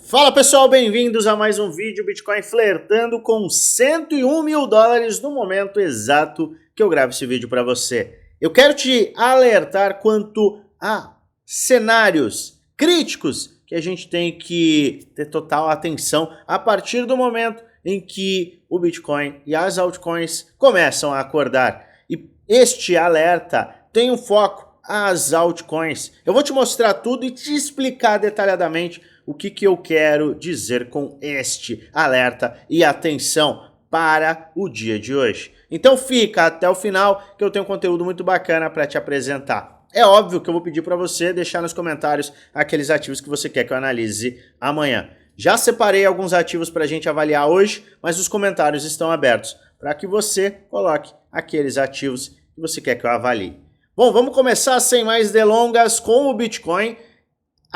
Fala pessoal, bem-vindos a mais um vídeo Bitcoin flertando com 101 mil dólares no momento exato que eu gravo esse vídeo para você. Eu quero te alertar quanto a cenários críticos que a gente tem que ter total atenção a partir do momento em que o Bitcoin e as altcoins começam a acordar. E este alerta tem um foco às altcoins. Eu vou te mostrar tudo e te explicar detalhadamente o que eu quero dizer com este alerta e atenção para o dia de hoje. Então fica até o final que eu tenho um conteúdo muito bacana para te apresentar. É óbvio que eu vou pedir para você deixar nos comentários aqueles ativos que você quer que eu analise amanhã. Já separei alguns ativos para a gente avaliar hoje, mas os comentários estão abertos para que você coloque aqueles ativos que você quer que eu avalie. Bom, vamos começar sem mais delongas com o Bitcoin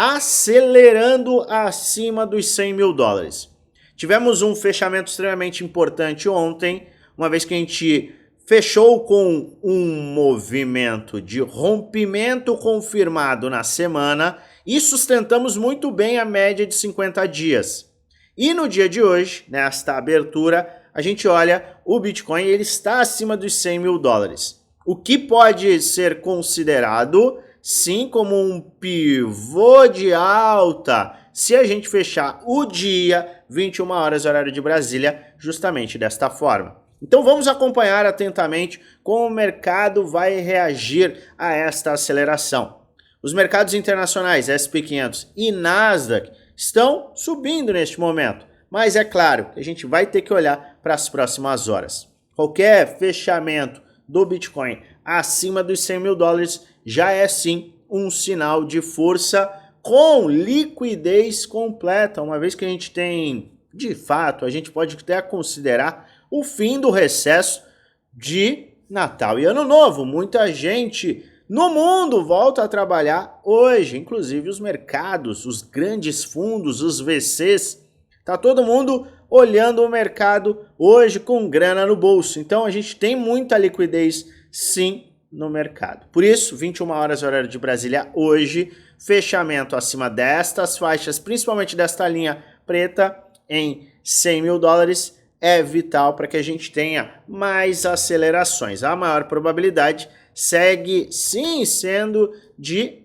acelerando acima dos 100 mil dólares. Tivemos um fechamento extremamente importante ontem, uma vez que a gente fechou com um movimento de rompimento confirmado na semana e sustentamos muito bem a média de 50 dias. E no dia de hoje, nesta abertura, a gente olha o Bitcoin, ele está acima dos 100 mil dólares. O que pode ser considerado sim como um pivô de alta se a gente fechar o dia 21 horas horário de Brasília justamente desta forma. Então vamos acompanhar atentamente como o mercado vai reagir a esta aceleração. Os mercados internacionais S&P 500 e Nasdaq estão subindo neste momento, mas é claro que a gente vai ter que olhar para as próximas horas. Qualquer fechamento do Bitcoin acima dos 100 mil dólares já é sim um sinal de força com liquidez completa, uma vez que a gente tem, de fato, a gente pode até considerar o fim do recesso de Natal e Ano Novo. Muita gente no mundo volta a trabalhar hoje, inclusive os mercados, os grandes fundos, os VCs, tá todo mundo olhando o mercado hoje com grana no bolso. Então a gente tem muita liquidez sim no mercado. Por isso, 21 horas horário de Brasília hoje, fechamento acima destas faixas, principalmente desta linha preta em 100 mil dólares, é vital para que a gente tenha mais acelerações. A maior probabilidade segue sim sendo de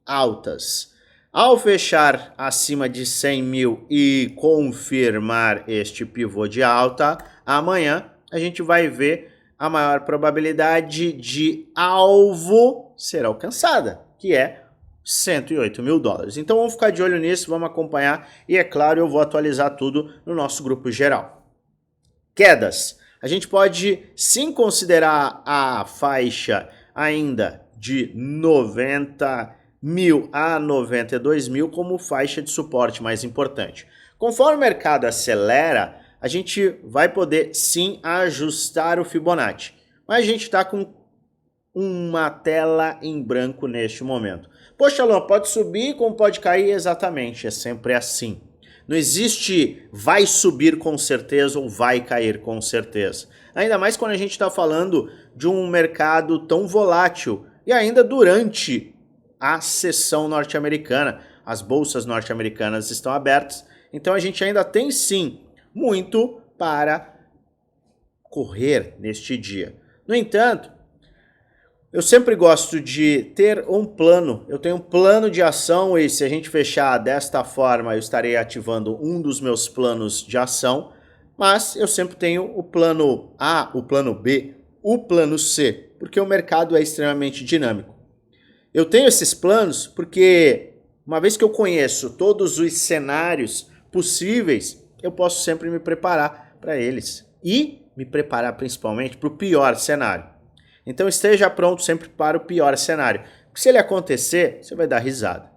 altas. Ao fechar acima de 100 mil e confirmar este pivô de alta, amanhã a gente vai ver a maior probabilidade de alvo ser alcançada, que é 108 mil dólares. Então vamos ficar de olho nisso, vamos acompanhar e é claro eu vou atualizar tudo no nosso grupo geral. Quedas. A gente pode sim considerar a faixa ainda de 90 mil a 92 mil como faixa de suporte mais importante. Conforme o mercado acelera, a gente vai poder sim ajustar o Fibonacci. Mas a gente está com uma tela em branco neste momento. Poxa, Luan, pode subir como pode cair? Exatamente, é sempre assim. Não existe vai subir com certeza ou vai cair com certeza. Ainda mais quando a gente está falando de um mercado tão volátil e ainda durante a sessão norte-americana. As bolsas norte-americanas estão abertas, então a gente ainda tem sim muito para correr neste dia. No entanto, eu sempre gosto de ter um plano. Eu tenho um plano de ação e se a gente fechar desta forma, eu estarei ativando um dos meus planos de ação, mas eu sempre tenho o plano A, o plano B, o plano C, porque o mercado é extremamente dinâmico. Eu tenho esses planos porque, uma vez que eu conheço todos os cenários possíveis, eu posso sempre me preparar para eles e me preparar principalmente para o pior cenário. Então esteja pronto sempre para o pior cenário, porque se ele acontecer, você vai dar risada.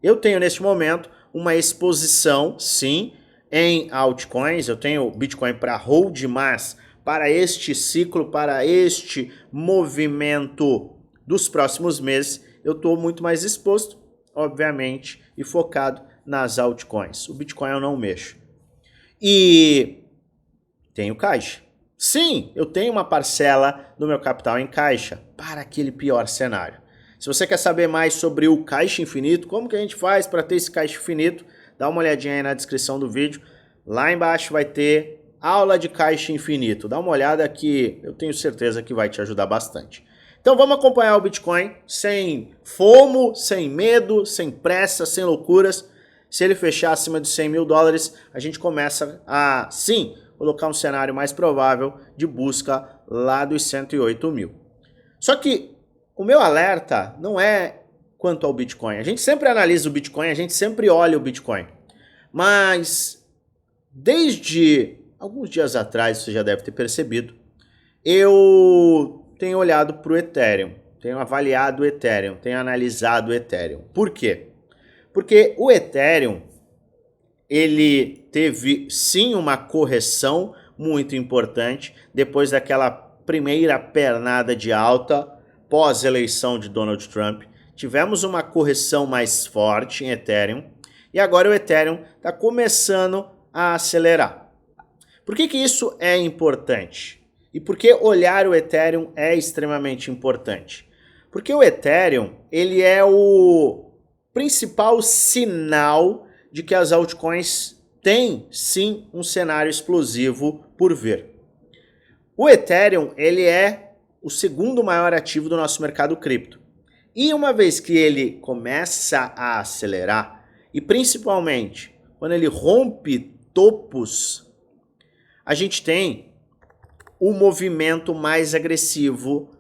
Eu tenho neste momento uma exposição, sim, em altcoins, eu tenho Bitcoin para hold, mas para este ciclo, para este movimento dos próximos meses, eu estou muito mais exposto, obviamente, e focado nas altcoins. O Bitcoin eu não mexo. E tenho caixa. Sim, eu tenho uma parcela do meu capital em caixa para aquele pior cenário. Se você quer saber mais sobre o caixa infinito, como que a gente faz para ter esse caixa infinito, dá uma olhadinha aí na descrição do vídeo. Lá embaixo vai ter aula de caixa infinito. Dá uma olhada que eu tenho certeza que vai te ajudar bastante. Então vamos acompanhar o Bitcoin sem fomo, sem medo, sem pressa, sem loucuras. Se ele fechar acima de 100 mil dólares, a gente começa a, sim, colocar um cenário mais provável de busca lá dos 108 mil. Só que o meu alerta não é quanto ao Bitcoin. A gente sempre analisa o Bitcoin, a gente sempre olha o Bitcoin. Mas desde alguns dias atrás, você já deve ter percebido, eu tenho olhado para o Ethereum, tenho avaliado o Ethereum, tenho analisado o Ethereum. Por quê? Porque o Ethereum, ele teve sim uma correção muito importante depois daquela primeira pernada de alta pós-eleição de Donald Trump. Tivemos uma correção mais forte em Ethereum e agora o Ethereum está começando a acelerar. Por que isso é importante? E por que olhar o Ethereum é extremamente importante? Porque o Ethereum, ele é o principal sinal de que as altcoins têm sim um cenário explosivo por vir. O Ethereum, ele é o segundo maior ativo do nosso mercado cripto. E uma vez que ele começa a acelerar, e principalmente quando ele rompe topos, a gente tem o movimento mais agressivo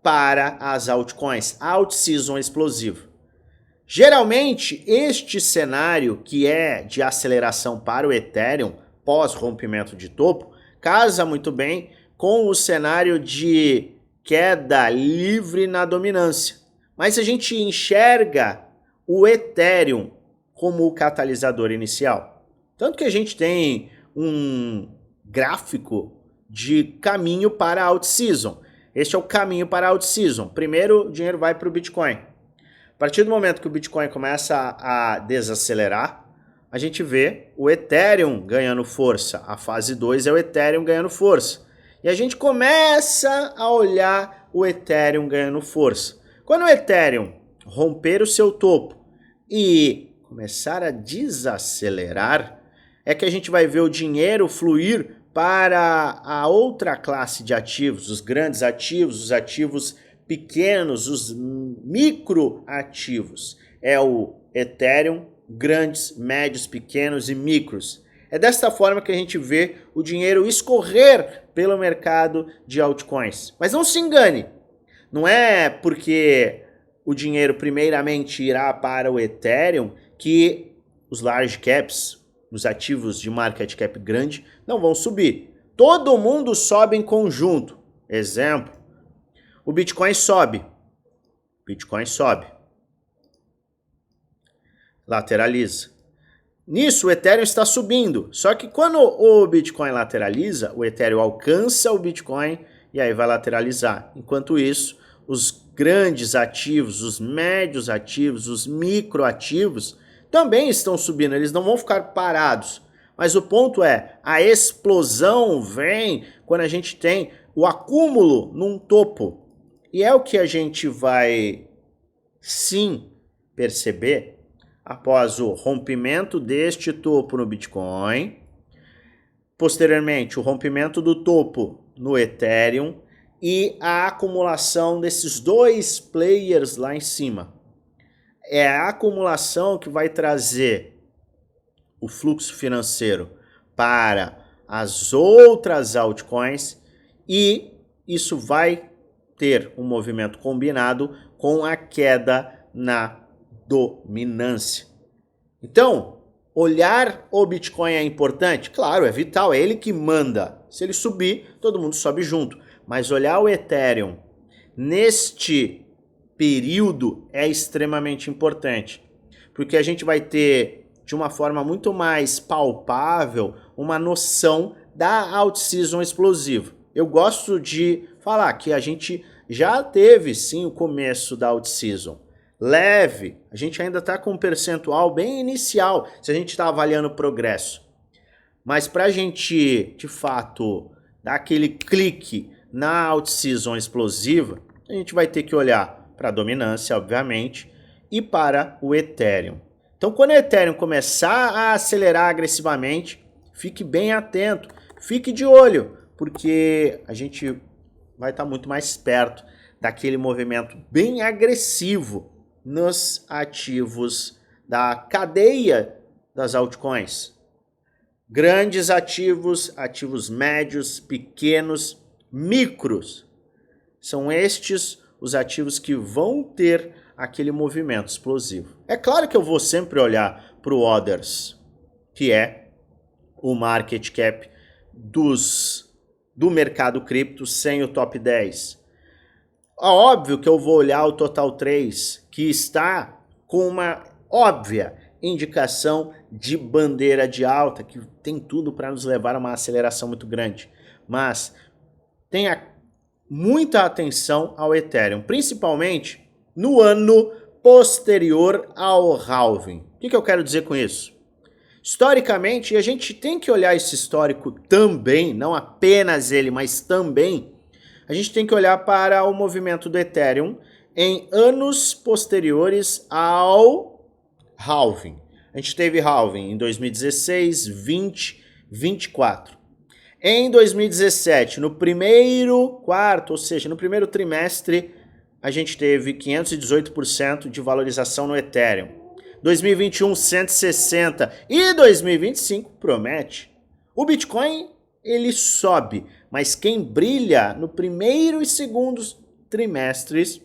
para as altcoins, alt-season explosivo. Geralmente, este cenário que é de aceleração para o Ethereum pós-rompimento de topo, casa muito bem com o cenário de queda livre na dominância. Mas a gente enxerga o Ethereum como o catalisador inicial. Tanto que a gente tem um gráfico de caminho para a alt-season. Este é o caminho para a alt-season. Primeiro, o dinheiro vai para o Bitcoin. A partir do momento que o Bitcoin começa a desacelerar, a gente vê o Ethereum ganhando força. A fase 2 é o Ethereum ganhando força. E a gente começa a olhar o Ethereum ganhando força. Quando o Ethereum romper o seu topo e começar a desacelerar, é que a gente vai ver o dinheiro fluir para a outra classe de ativos, os grandes ativos, os ativos pequenos, os microativos. É o Ethereum, grandes, médios, pequenos e micros. É desta forma que a gente vê o dinheiro escorrer pelo mercado de altcoins. Mas não se engane, não é porque o dinheiro primeiramente irá para o Ethereum que os large caps, os ativos de market cap grande, não vão subir. Todo mundo sobe em conjunto. Exemplo, o Bitcoin sobe. Bitcoin sobe. Lateraliza. Nisso, o Ethereum está subindo. Só que quando o Bitcoin lateraliza, o Ethereum alcança o Bitcoin e aí vai lateralizar. Enquanto isso, os grandes ativos, os médios ativos, os microativos também estão subindo. Eles não vão ficar parados. Mas o ponto é, a explosão vem quando a gente tem o acúmulo num topo. E é o que a gente vai, sim, perceber após o rompimento deste topo no Bitcoin, posteriormente o rompimento do topo no Ethereum e a acumulação desses dois players lá em cima. É a acumulação que vai trazer o fluxo financeiro para as outras altcoins e isso vai ter um movimento combinado com a queda na dominância. Então, olhar o Bitcoin é importante? Claro, é vital, é ele que manda. Se ele subir, todo mundo sobe junto. Mas olhar o Ethereum neste período é extremamente importante, porque a gente vai ter, de uma forma muito mais palpável, uma noção da alt-season explosiva. Eu gosto de falar que a gente já teve, sim, o começo da alt-season. Leve, a gente ainda está com um percentual bem inicial, se a gente está avaliando o progresso. Mas para a gente, de fato, dar aquele clique na alt-season explosiva, a gente vai ter que olhar para a dominância, obviamente, e para o Ethereum. Então, quando o Ethereum começar a acelerar agressivamente, fique bem atento, fique de olho, porque a gente vai estar muito mais perto daquele movimento bem agressivo nos ativos da cadeia das altcoins. Grandes ativos, ativos médios, pequenos, micros. São estes os ativos que vão ter aquele movimento explosivo. É claro que eu vou sempre olhar para o Others, que é o market cap do mercado cripto sem o top 10. É óbvio que eu vou olhar o Total 3, que está com uma óbvia indicação de bandeira de alta, que tem tudo para nos levar a uma aceleração muito grande. Mas tenha muita atenção ao Ethereum, principalmente no ano posterior ao halving. O que eu quero dizer com isso? Historicamente, e a gente tem que olhar esse histórico também, não apenas ele, mas também, a gente tem que olhar para o movimento do Ethereum em anos posteriores ao halving. A gente teve halving em 2016, 20, 24. Em 2017, no primeiro quarto, ou seja, no primeiro trimestre, a gente teve 518% de valorização no Ethereum. 2021, 160%. E 2025 promete. O Bitcoin, ele sobe, mas quem brilha no primeiro e segundo trimestres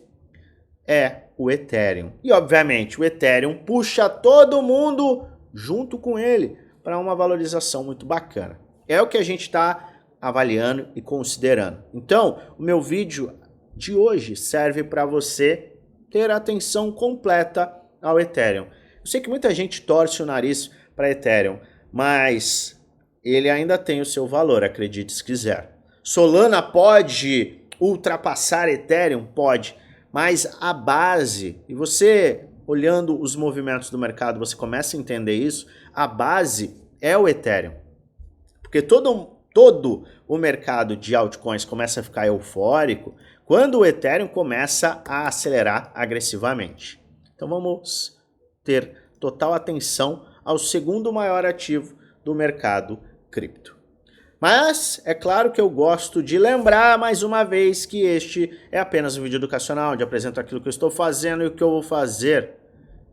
é o Ethereum. E, obviamente, o Ethereum puxa todo mundo junto com ele para uma valorização muito bacana. É o que a gente está avaliando e considerando. Então, o meu vídeo de hoje serve para você ter atenção completa ao Ethereum. Eu sei que muita gente torce o nariz para Ethereum, mas ele ainda tem o seu valor, acredite se quiser. Solana pode ultrapassar Ethereum? Pode, mas a base, e você olhando os movimentos do mercado, você começa a entender isso, a base é o Ethereum. Porque todo o mercado de altcoins começa a ficar eufórico quando o Ethereum começa a acelerar agressivamente. Então vamos ter total atenção ao segundo maior ativo do mercado cripto. Mas é claro que eu gosto de lembrar mais uma vez que este é apenas um vídeo educacional, onde apresento aquilo que eu estou fazendo e o que eu vou fazer.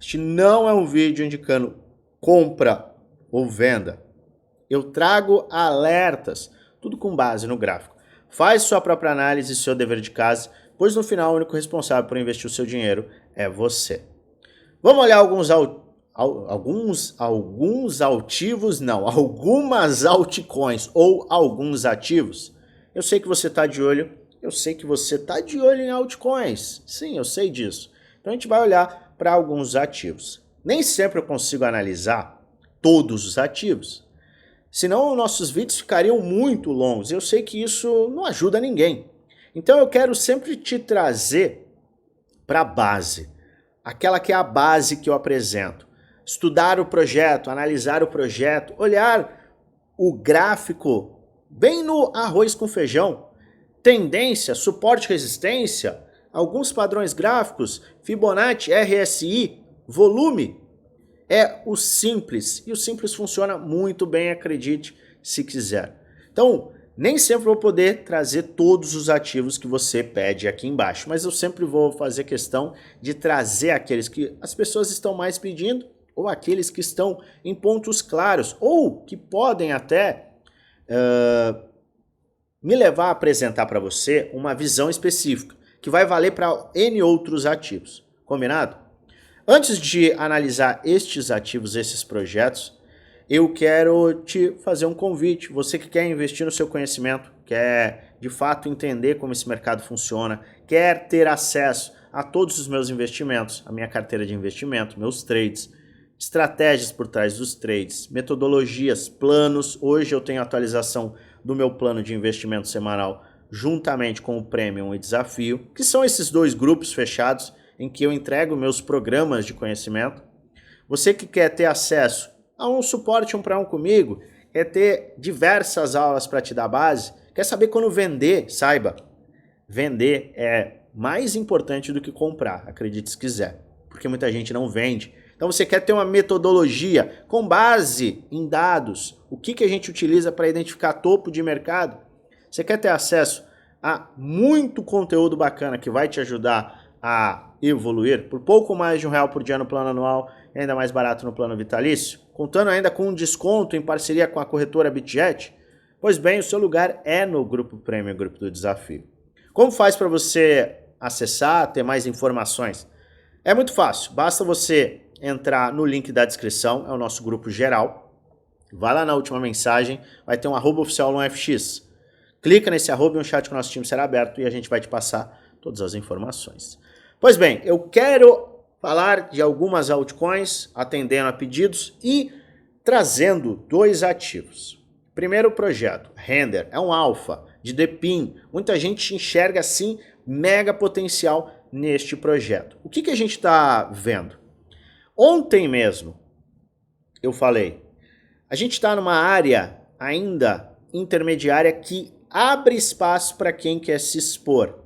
Este não é um vídeo indicando compra ou venda. Eu trago alertas, tudo com base no gráfico. Faz sua própria análise e seu dever de casa, pois no final o único responsável por investir o seu dinheiro é você. Vamos olhar algumas altcoins ou alguns ativos. Eu sei que você está de olho, em altcoins. Sim, eu sei disso. Então a gente vai olhar para alguns ativos. Nem sempre eu consigo analisar todos os ativos. Senão nossos vídeos ficariam muito longos. Eu sei que isso não ajuda ninguém. Então eu quero sempre te trazer para a base. Aquela que é a base que eu apresento. Estudar o projeto, analisar o projeto, olhar o gráfico bem no arroz com feijão. Tendência, suporte, resistência, alguns padrões gráficos, Fibonacci, RSI, volume. É o simples, e o simples funciona muito bem, acredite se quiser. Então, nem sempre vou poder trazer todos os ativos que você pede aqui embaixo, mas eu sempre vou fazer questão de trazer aqueles que as pessoas estão mais pedindo, ou aqueles que estão em pontos claros, ou que podem até me levar a apresentar para você uma visão específica, que vai valer para N outros ativos. Combinado? Antes de analisar estes ativos, esses projetos, eu quero te fazer um convite. Você que quer investir no seu conhecimento, quer de fato entender como esse mercado funciona, quer ter acesso a todos os meus investimentos, a minha carteira de investimento, meus trades, estratégias por trás dos trades, metodologias, planos. Hoje eu tenho atualização do meu plano de investimento semanal juntamente com o Premium e Desafio, que são esses dois grupos fechados em que eu entrego meus programas de conhecimento. Você que quer ter acesso a um suporte 1-1 comigo, quer ter diversas aulas para te dar base, quer saber quando vender, saiba, vender é mais importante do que comprar, acredite se quiser, porque muita gente não vende, Então você quer ter uma metodologia com base em dados. O que a gente utiliza para identificar topo de mercado? Você quer ter acesso a muito conteúdo bacana que vai te ajudar a evoluir por pouco mais de R$1 por dia no plano anual e ainda mais barato no plano vitalício? Contando ainda com um desconto em parceria com a corretora BitJet? Pois bem, o seu lugar é no Grupo Premium, Grupo do Desafio. Como faz para você acessar, ter mais informações? É muito fácil, basta você entrar no link da descrição, é o nosso grupo geral. Vai lá na última mensagem, vai ter um @oficial LonFX. Clica nesse arroba e um chat com o nosso time será aberto e a gente vai te passar todas as informações. Pois bem, eu quero falar de algumas altcoins, atendendo a pedidos e trazendo 2 ativos. Primeiro projeto, Render, é um alfa de DePIN. Muita gente enxerga assim mega potencial neste projeto. O que a gente está vendo? Ontem mesmo eu falei, a gente está numa área ainda intermediária que abre espaço para quem quer se expor.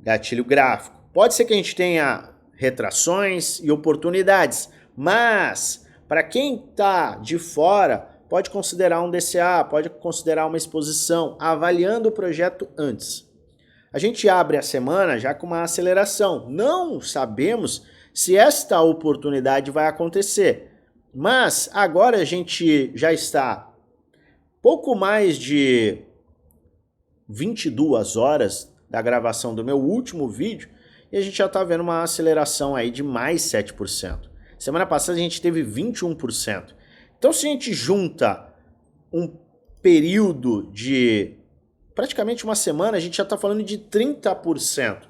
Gatilho gráfico. Pode ser que a gente tenha retrações e oportunidades, mas para quem está de fora, pode considerar um DCA, pode considerar uma exposição, avaliando o projeto antes. A gente abre a semana já com uma aceleração. Não sabemos se esta oportunidade vai acontecer, mas agora a gente já está pouco mais de 22 horas da gravação do meu último vídeo e a gente já está vendo uma aceleração aí de mais 7%. Semana passada a gente teve 21%. Então se a gente junta um período de praticamente uma semana, a gente já está falando de 30%.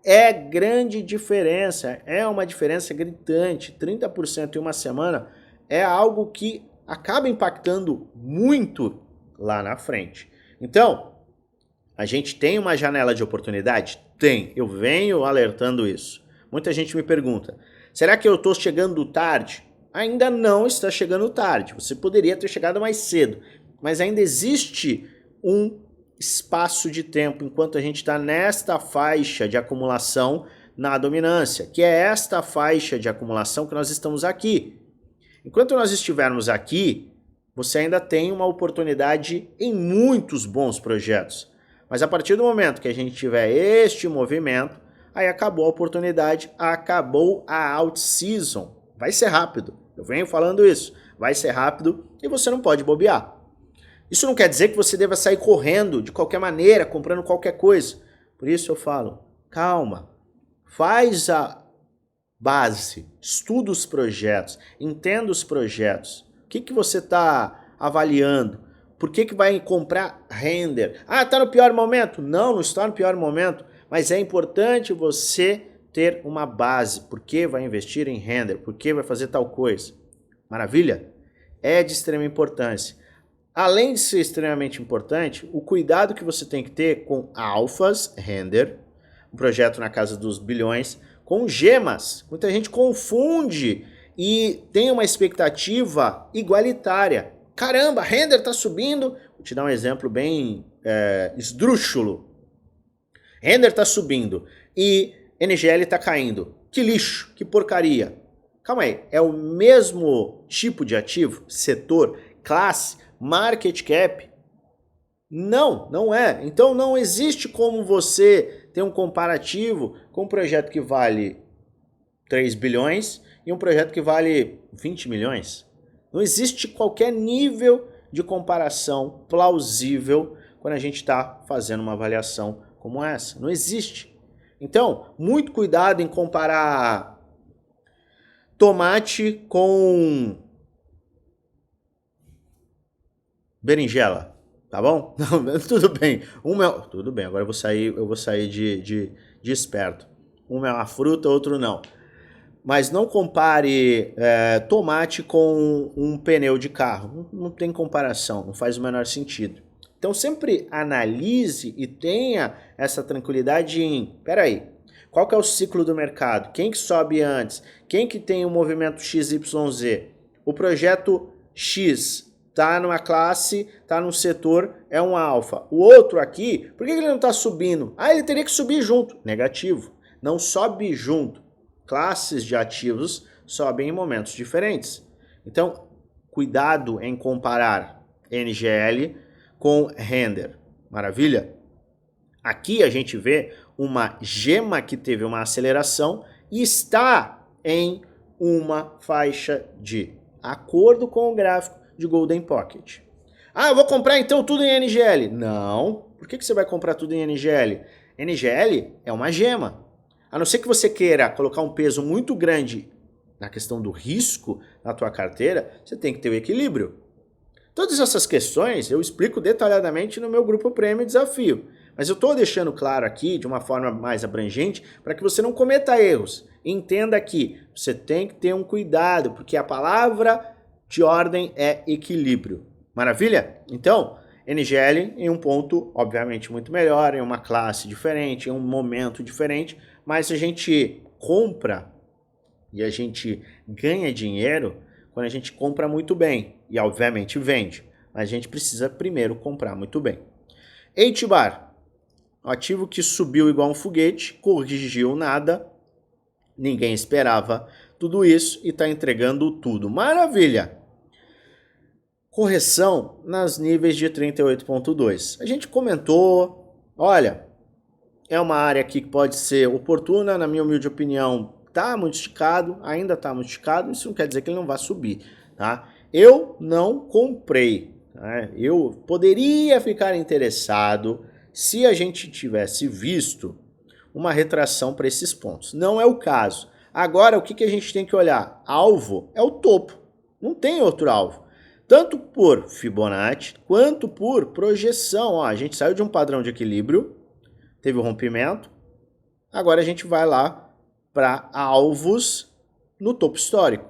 É grande diferença, é uma diferença gritante. 30% em uma semana é algo que acaba impactando muito lá na frente. Então, a gente tem uma janela de oportunidade? Tem, eu venho alertando isso. Muita gente me pergunta, será que eu estou chegando tarde? Ainda não está chegando tarde, você poderia ter chegado mais cedo, mas ainda existe um espaço de tempo enquanto a gente está nesta faixa de acumulação na dominância, que é esta faixa de acumulação que nós estamos aqui. Enquanto nós estivermos aqui, você ainda tem uma oportunidade em muitos bons projetos. Mas a partir do momento que a gente tiver este movimento, aí acabou a oportunidade, acabou a out-season. Vai ser rápido, eu venho falando isso, vai ser rápido e você não pode bobear. Isso não quer dizer que você deva sair correndo de qualquer maneira, comprando qualquer coisa. Por isso eu falo, calma, faz a base, estuda os projetos, entenda os projetos. O que você está avaliando? Por que vai comprar Render? Ah, está no pior momento? Não, não está no pior momento, mas é importante você ter uma base. Por que vai investir em Render? Por que vai fazer tal coisa? Maravilha? É de extrema importância. Além de ser extremamente importante, o cuidado que você tem que ter com alfas, Render, um projeto na casa dos bilhões, com gemas. Muita gente confunde e tem uma expectativa igualitária. Caramba, Render está subindo. Vou te dar um exemplo bem esdrúxulo. Render está subindo e NGL está caindo. Que lixo, que porcaria. Calma aí, é o mesmo tipo de ativo, setor, classe, market cap? Não, não é. Então não existe como você ter um comparativo com um projeto que vale 3 bilhões e um projeto que vale 20 milhões. Não existe qualquer nível de comparação plausível quando a gente está fazendo uma avaliação como essa. Não existe. Então, muito cuidado em comparar tomate com berinjela, tá bom? Não, tudo bem. Tudo bem, agora eu vou sair de esperto. Um é uma fruta, outro não. Mas não compare tomate com um pneu de carro. Não tem comparação, não faz o menor sentido. Então sempre analise e tenha essa tranquilidade em, peraí, qual que é o ciclo do mercado? Quem que sobe antes? Quem que tem o movimento XYZ? O projeto X está numa classe, está num setor, é um alfa. O outro aqui, por que ele não está subindo? Ah, ele teria que subir junto. Negativo. Não sobe junto. Classes de ativos sobem em momentos diferentes. Então, cuidado em comparar NGL com render. Maravilha? Aqui a gente vê uma gema que teve uma aceleração e está em uma faixa de acordo com o gráfico de Golden Pocket. Ah, eu vou comprar então tudo em NGL. Não. Por que você vai comprar tudo em NGL? NGL é uma gema. A não ser que você queira colocar um peso muito grande na questão do risco na tua carteira, você tem que ter o equilíbrio. Todas essas questões eu explico detalhadamente no meu grupo Prêmio Desafio. Mas eu estou deixando claro aqui de uma forma mais abrangente para que você não cometa erros. Entenda que você tem que ter um cuidado, porque a palavra de ordem é equilíbrio. Maravilha? Então, NGL em um ponto, obviamente, muito melhor, em uma classe diferente, em um momento diferente, mas a gente compra e a gente ganha dinheiro quando a gente compra muito bem e, obviamente, vende. Mas a gente precisa primeiro comprar muito bem. HBAR, ativo que subiu igual um foguete, corrigiu nada, ninguém esperava tudo isso e está entregando tudo. Maravilha! Correção nas níveis de 38.2. A gente comentou, olha, é uma área aqui que pode ser oportuna, na minha humilde opinião, tá muito esticado, ainda tá muito esticado, isso não quer dizer que ele não vai subir, tá? Eu não comprei, tá? Eu poderia ficar interessado se a gente tivesse visto uma retração para esses pontos. Não é o caso. Agora, o que a gente tem que olhar? Alvo é o topo, não tem outro alvo. Tanto por Fibonacci, quanto por projeção. Ó, a gente saiu de um padrão de equilíbrio, teve o rompimento, agora a gente vai lá para alvos no topo histórico.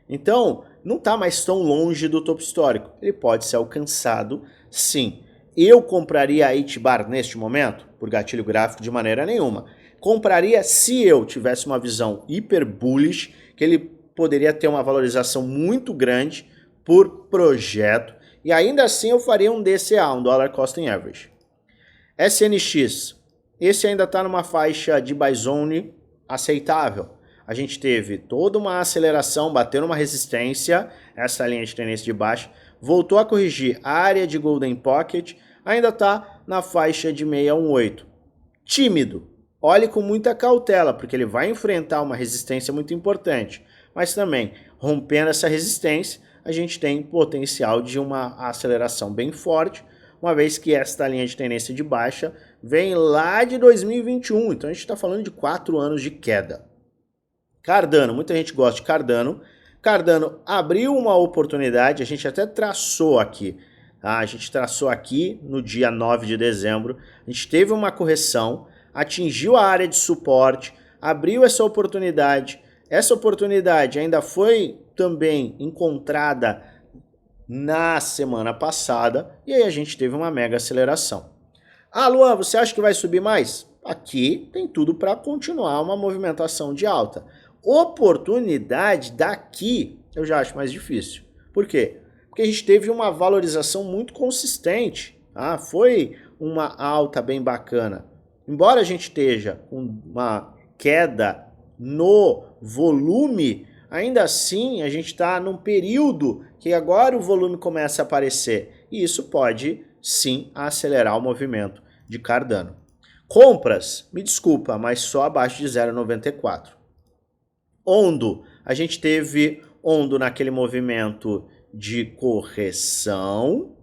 Então, não está mais tão longe do topo histórico. Ele pode ser alcançado, sim. Eu compraria a HBAR neste momento? Por gatilho gráfico, de maneira nenhuma. Compraria se eu tivesse uma visão hiper bullish, que ele poderia ter uma valorização muito grande por projeto, e ainda assim eu faria um DCA, um Dollar Cost Average. SNX, esse ainda está numa faixa de buy zone aceitável. A gente teve toda uma aceleração, batendo uma resistência, essa linha de tendência de baixa, voltou a corrigir a área de Golden Pocket, ainda está na faixa de 618. Tímido, olhe com muita cautela, porque ele vai enfrentar uma resistência muito importante, mas também, rompendo essa resistência, a gente tem potencial de uma aceleração bem forte, uma vez que esta linha de tendência de baixa vem lá de 2021, então a gente está falando de 4 anos de queda. Cardano, muita gente gosta de Cardano. Cardano abriu uma oportunidade, a gente até traçou aqui, tá? A gente traçou aqui no dia 9 de dezembro, a gente teve uma correção, atingiu a área de suporte, abriu essa oportunidade ainda foi também encontrada na semana passada, e aí a gente teve uma mega aceleração. Ah, Luan, você acha que vai subir mais? Aqui tem tudo para continuar uma movimentação de alta. Oportunidade daqui eu já acho mais difícil. Por quê? Porque a gente teve uma valorização muito consistente. Tá? Foi uma alta bem bacana. Embora a gente esteja com uma queda no volume, ainda assim a gente está num período que agora o volume começa a aparecer. E isso pode sim acelerar o movimento de Cardano. Compras, me desculpa, mas só abaixo de 0,94. Ondo, a gente teve Ondo naquele movimento de correção,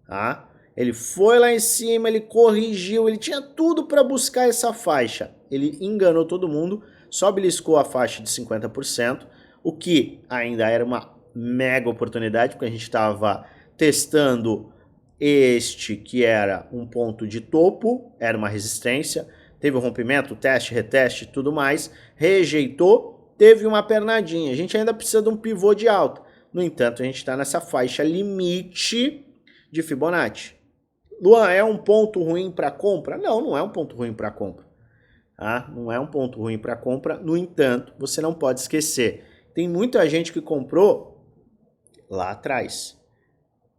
tá? Ele foi lá em cima, ele corrigiu, ele tinha tudo para buscar essa faixa. Ele enganou todo mundo, só beliscou a faixa de 50%, o que ainda era uma mega oportunidade, porque a gente estava testando este que era um ponto de topo, era uma resistência, teve um rompimento, teste, reteste, tudo mais, rejeitou, teve uma pernadinha. A gente ainda precisa de um pivô de alta. No entanto, a gente está nessa faixa limite de Fibonacci. Luan, é um ponto ruim para compra? Não, não é um ponto ruim para compra. Tá? Não é um ponto ruim para compra. No entanto, você não pode esquecer. Tem muita gente que comprou lá atrás.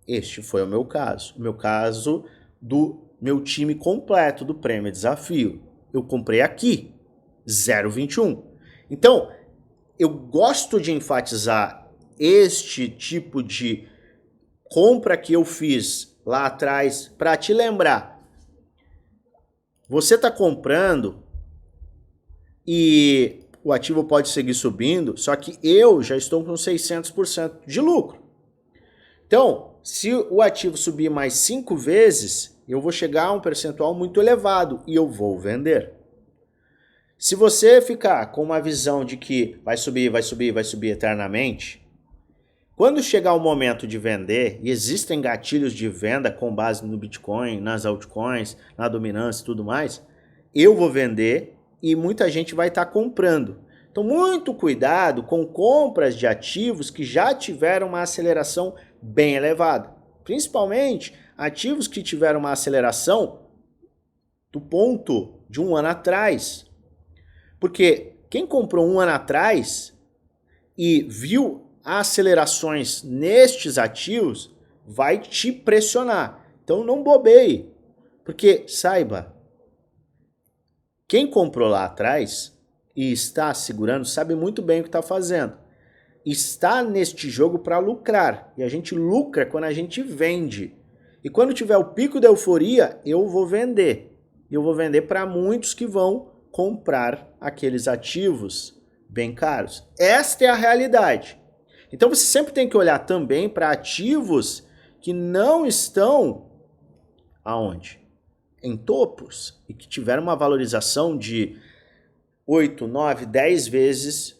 Este foi o meu caso. O meu caso do meu time completo do Prêmio Desafio. Eu comprei aqui, 0,21. Então, eu gosto de enfatizar este tipo de compra que eu fiz lá atrás para te lembrar. Você está comprando e o ativo pode seguir subindo, só que eu já estou com 600% de lucro. Então, se o ativo subir mais 5 vezes, eu vou chegar a um percentual muito elevado e eu vou vender. Se você ficar com uma visão de que vai subir, vai subir, vai subir eternamente, quando chegar o momento de vender, e existem gatilhos de venda com base no Bitcoin, nas altcoins, na dominância e tudo mais, eu vou vender e muita gente vai estar comprando. Então, muito cuidado com compras de ativos que já tiveram uma aceleração bem elevada. Principalmente ativos que tiveram uma aceleração do ponto de um ano atrás. Porque quem comprou um ano atrás e viu acelerações nestes ativos vai te pressionar. Então não bobeie. Porque saiba, quem comprou lá atrás e está segurando sabe muito bem o que está fazendo. Está neste jogo para lucrar. E a gente lucra quando a gente vende. E quando tiver o pico da euforia, eu vou vender. E eu vou vender para muitos que vão comprar aqueles ativos bem caros. Esta é a realidade. Então você sempre tem que olhar também para ativos que não estão aonde? Em topos e que tiveram uma valorização de 8, 9, 10 vezes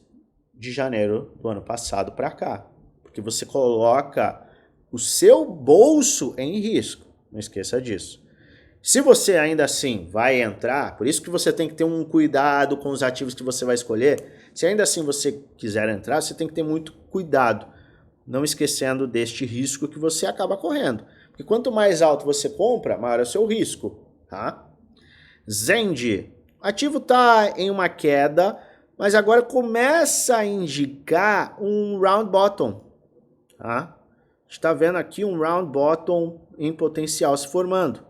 de janeiro do ano passado para cá. Porque você coloca o seu bolso em risco. Não esqueça disso. Se você ainda assim vai entrar, por isso que você tem que ter um cuidado com os ativos que você vai escolher. Se ainda assim você quiser entrar, você tem que ter muito cuidado, não esquecendo deste risco que você acaba correndo. Porque quanto mais alto você compra, maior é o seu risco. Tá? Zend, ativo está em uma queda, mas agora começa a indicar um round bottom. Tá? A gente está vendo aqui um round bottom em potencial se formando.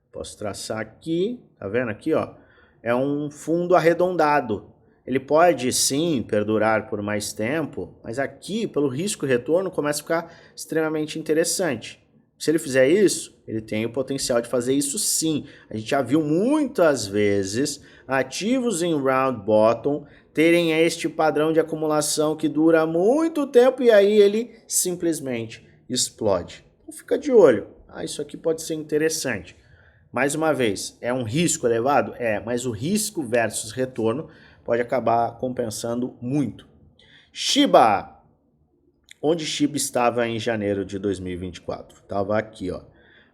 Posso traçar aqui, tá vendo aqui, ó? É um fundo arredondado. Ele pode sim perdurar por mais tempo, mas aqui, pelo risco e retorno, começa a ficar extremamente interessante. Se ele fizer isso, ele tem o potencial de fazer isso sim. A gente já viu muitas vezes ativos em round bottom terem este padrão de acumulação que dura muito tempo e aí ele simplesmente explode. Então fica de olho. Isso aqui pode ser interessante. Mais uma vez, é um risco elevado? É, mas o risco versus retorno pode acabar compensando muito. Shiba. Onde Shiba estava em janeiro de 2024? Estava aqui, ó.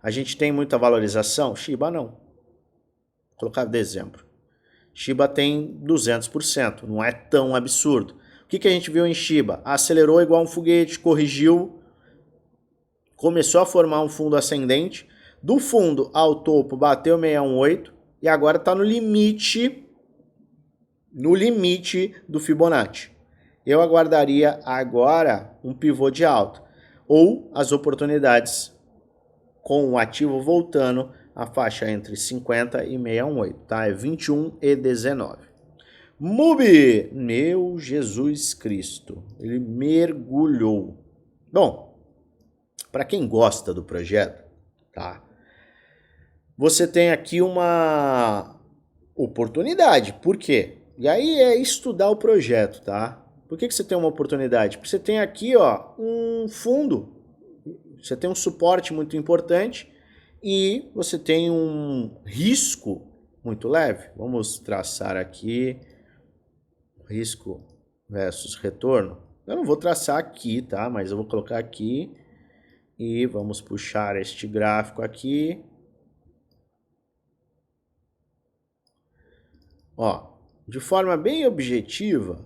A gente tem muita valorização? Shiba não. Vou colocar dezembro. Shiba tem 200%, não é tão absurdo. O que a gente viu em Shiba? Acelerou igual um foguete, corrigiu, começou a formar um fundo ascendente. Do fundo ao topo bateu 618 e agora está no limite do Fibonacci. Eu aguardaria agora um pivô de alta ou as oportunidades com o ativo voltando à faixa entre 50 e 618, tá? É 21 e 19. MUBI, meu Jesus Cristo, ele mergulhou. Bom, para quem gosta do projeto, tá? Você tem aqui uma oportunidade. Por quê? E aí é estudar o projeto, tá? Por que você tem uma oportunidade? Porque você tem aqui, ó, um fundo. Você tem um suporte muito importante e você tem um risco muito leve. Vamos traçar aqui risco versus retorno. Eu não vou traçar aqui, tá? Mas eu vou colocar aqui e vamos puxar este gráfico aqui. Ó, de forma bem objetiva,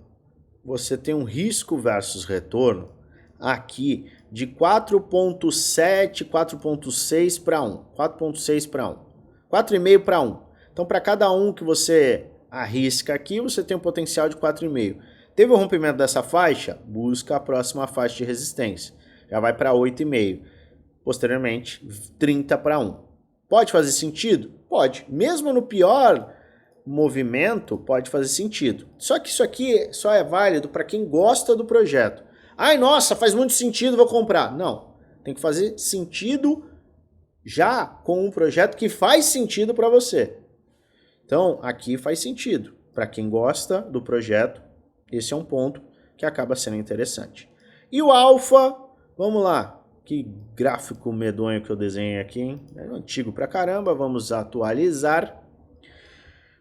você tem um risco versus retorno aqui de 4.7, 4.6 para 1, 4.6 para 1, 4,5 para 1. Então, para cada um que você arrisca aqui, você tem um potencial de 4,5. Teve o rompimento dessa faixa? Busca a próxima faixa de resistência. Já vai para 8,5. Posteriormente, 30 para 1. Pode fazer sentido? Pode. Mesmo no pior movimento pode fazer sentido. Só que isso aqui só é válido para quem gosta do projeto. Ai, nossa, faz muito sentido, vou comprar. Não, tem que fazer sentido já com um projeto que faz sentido para você. Então, aqui faz sentido. Para quem gosta do projeto, esse é um ponto que acaba sendo interessante. E o alfa, vamos lá. Que gráfico medonho que eu desenhei aqui, hein? É antigo pra caramba, vamos atualizar.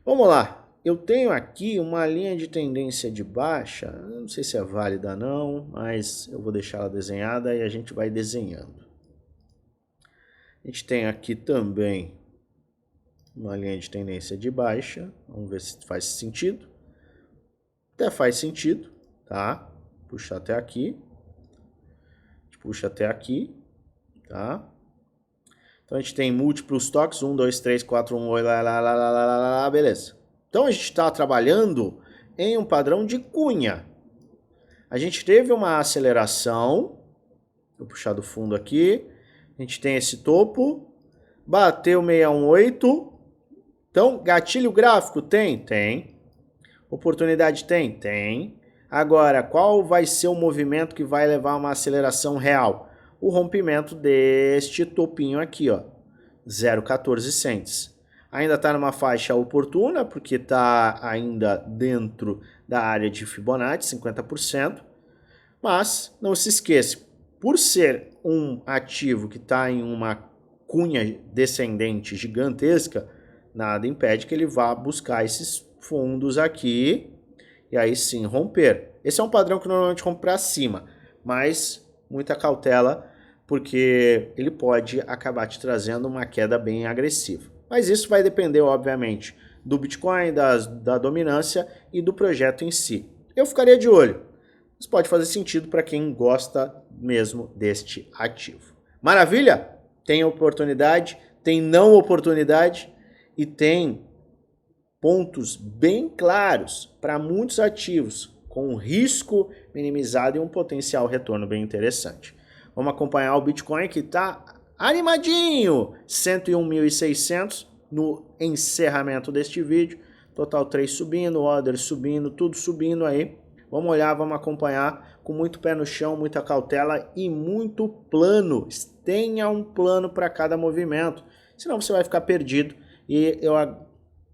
Vamos lá. Eu tenho aqui uma linha de tendência de baixa, não sei se é válida não, mas eu vou deixar ela desenhada e a gente vai desenhando. A gente tem aqui também uma linha de tendência de baixa, vamos ver se faz sentido. Até faz sentido, tá? Puxa até aqui. Puxa até aqui, tá? Então a gente tem múltiplos toques, 1, 2, 3, 4, 1, 8, beleza. Então a gente está trabalhando em um padrão de cunha. A gente teve uma aceleração, vou puxar do fundo aqui, a gente tem esse topo, bateu 618, então gatilho gráfico tem? Tem. Oportunidade tem? Tem. Agora, qual vai ser o movimento que vai levar a uma aceleração real? O rompimento deste topinho aqui, ó, 0,14 cents. Ainda está numa faixa oportuna, porque está ainda dentro da área de Fibonacci, 50%. Mas não se esqueça, por ser um ativo que está em uma cunha descendente gigantesca, nada impede que ele vá buscar esses fundos aqui e aí sim romper. Esse é um padrão que normalmente rompe para cima, mas muita cautela, porque ele pode acabar te trazendo uma queda bem agressiva. Mas isso vai depender, obviamente, do Bitcoin, da dominância e do projeto em si. Eu ficaria de olho. Isso pode fazer sentido para quem gosta mesmo deste ativo. Maravilha? Tem oportunidade, tem não oportunidade e tem pontos bem claros para muitos ativos, com um risco minimizado e um potencial retorno bem interessante. Vamos acompanhar o Bitcoin que está animadinho, 101.600 no encerramento deste vídeo, total 3 subindo, order subindo, tudo subindo aí. Vamos olhar, vamos acompanhar com muito pé no chão, muita cautela e muito plano. Tenha um plano para cada movimento, senão você vai ficar perdido e eu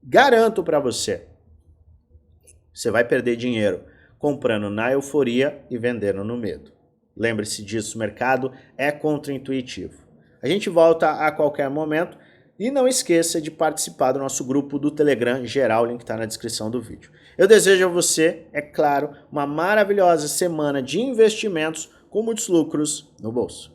garanto para você, você vai perder dinheiro comprando na euforia e vendendo no medo. Lembre-se disso, o mercado é contraintuitivo. A gente volta a qualquer momento e não esqueça de participar do nosso grupo do Telegram geral, o link está na descrição do vídeo. Eu desejo a você, é claro, uma maravilhosa semana de investimentos com muitos lucros no bolso.